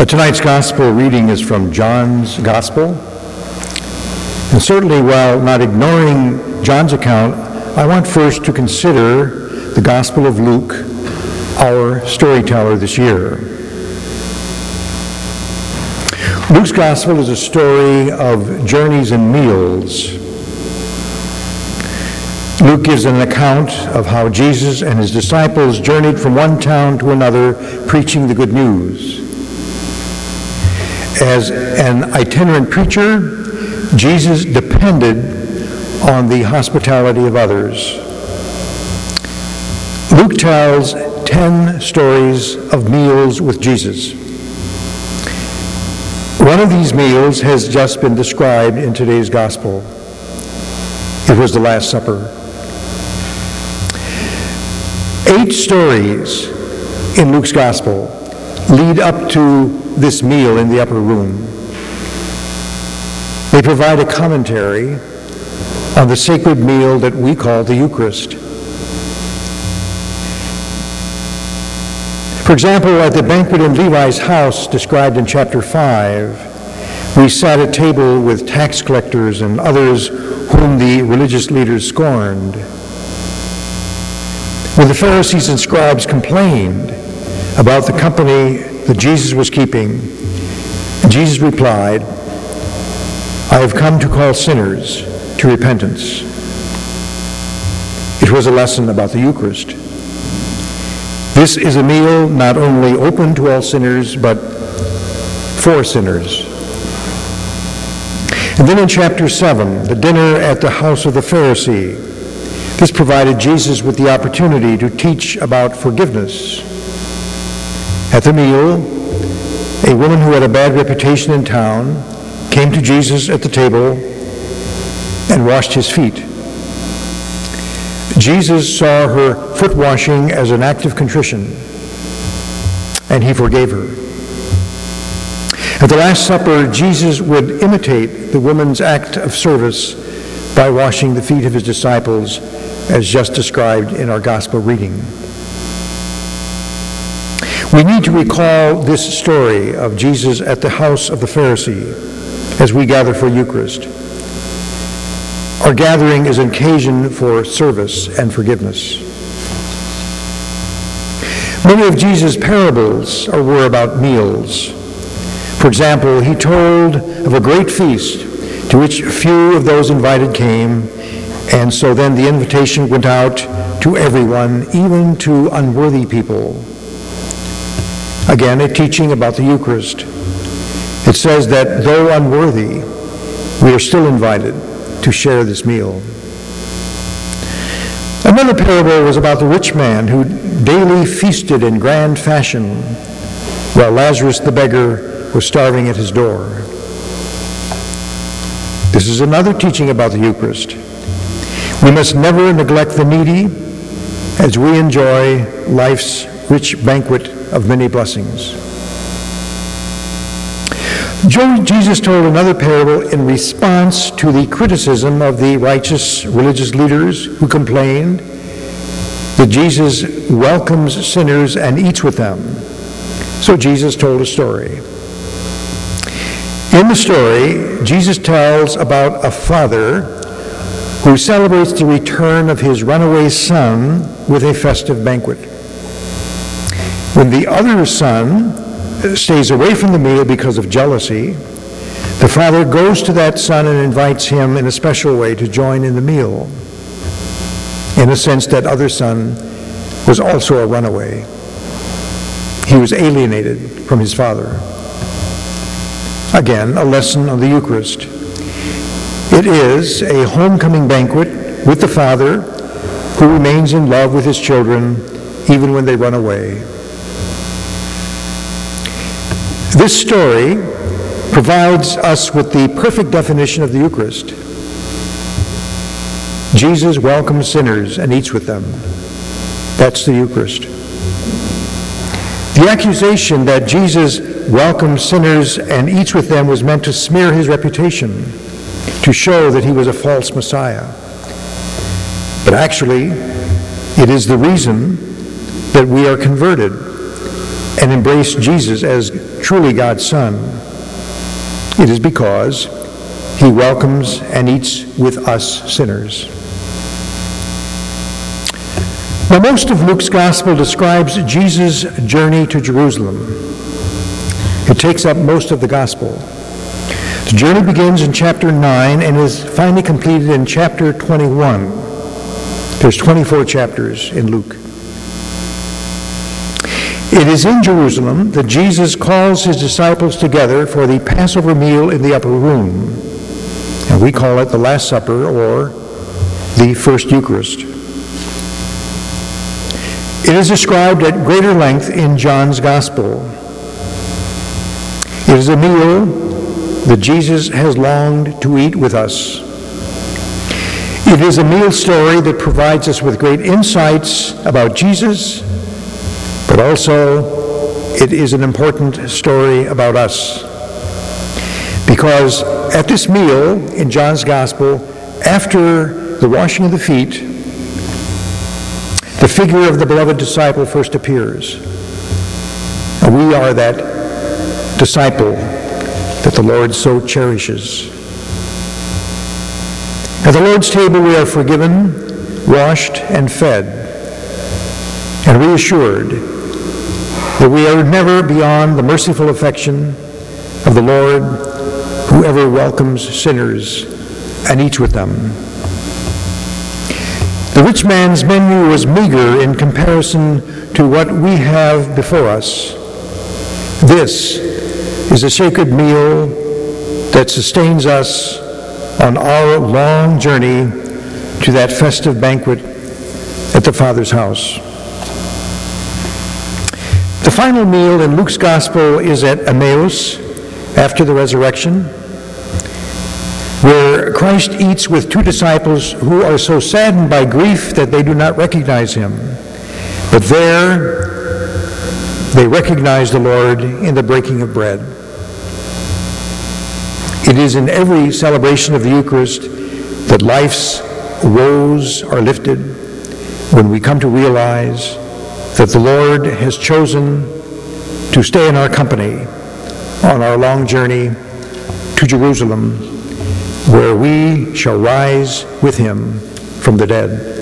Tonight's gospel reading is from John's gospel. And certainly, while not ignoring John's account, I want first to consider the Gospel of Luke, our storyteller this year. Luke's gospel is a story of journeys and meals. Luke gives an account of how Jesus and his disciples journeyed from one town to another, preaching the good news. As an itinerant preacher, Jesus depended on the hospitality of others. Luke tells 10 stories of meals with Jesus. One of these meals has just been described in today's gospel. It was the Last Supper. 8 stories in Luke's gospel lead up to this meal in the upper room. They provide a commentary on the sacred meal that we call the Eucharist. For example, at the banquet in Levi's house described in chapter 5, we sat at table with tax collectors and others whom the religious leaders scorned. When the Pharisees and scribes complained about the company that Jesus was keeping, Jesus replied, "I have come to call sinners to repentance." It was a lesson about the Eucharist. This is a meal not only open to all sinners, but for sinners. And then in chapter 7, the dinner at the house of the Pharisee, this provided Jesus with the opportunity to teach about forgiveness. At the meal, a woman who had a bad reputation in town came to Jesus at the table and washed his feet. Jesus saw her foot washing as an act of contrition, and he forgave her. At the Last Supper, Jesus would imitate the woman's act of service by washing the feet of his disciples, as just described in our gospel reading. We need to recall this story of Jesus at the house of the Pharisee as we gather for Eucharist. Our gathering is an occasion for service and forgiveness. Many of Jesus' parables were about meals. For example, he told of a great feast to which few of those invited came, and so then the invitation went out to everyone, even to unworthy people. Again, a teaching about the Eucharist. It says that though unworthy, we are still invited to share this meal. Another parable was about the rich man who daily feasted in grand fashion, while Lazarus the beggar was starving at his door. This is another teaching about the Eucharist. We must never neglect the needy as we enjoy life's rich banquet of many blessings. Jesus told another parable in response to the criticism of the righteous religious leaders who complained that Jesus welcomes sinners and eats with them. So Jesus told a story. In the story, Jesus tells about a father who celebrates the return of his runaway son with a festive banquet. When the other son stays away from the meal because of jealousy, the father goes to that son and invites him in a special way to join in the meal. In a sense, that other son was also a runaway. He was alienated from his father. Again, a lesson on the Eucharist. It is a homecoming banquet with the father who remains in love with his children even when they run away. This story provides us with the perfect definition of the Eucharist. Jesus welcomes sinners and eats with them. That's the Eucharist. The accusation that Jesus welcomes sinners and eats with them was meant to smear his reputation, to show that he was a false Messiah. But actually, it is the reason that we are converted. and embrace Jesus as truly God's Son, it is because he welcomes and eats with us sinners. Now, most of Luke's gospel describes Jesus' journey to Jerusalem. It takes up most of the gospel. The journey begins in chapter 9 and is finally completed in chapter 21. There's 24 chapters in Luke. It is in Jerusalem that Jesus calls his disciples together for the Passover meal in the upper room. And we call it the Last Supper or the First Eucharist. It is described at greater length in John's Gospel. It is a meal that Jesus has longed to eat with us. It is a meal story that provides us with great insights about Jesus, but also it is an important story about us. Because at this meal in John's Gospel, after the washing of the feet, the figure of the beloved disciple first appears. And we are that disciple that the Lord so cherishes. At the Lord's table we are forgiven, washed, and fed, and reassured that we are never beyond the merciful affection of the Lord, who ever welcomes sinners and eats with them. The rich man's menu was meager in comparison to what we have before us. This is a sacred meal that sustains us on our long journey to that festive banquet at the Father's house. The final meal in Luke's Gospel is at Emmaus after the resurrection, where Christ eats with two disciples who are so saddened by grief that they do not recognize him. But there, they recognize the Lord in the breaking of bread. It is in every celebration of the Eucharist that life's woes are lifted when we come to realize that the Lord has chosen to stay in our company on our long journey to Jerusalem, where we shall rise with him from the dead.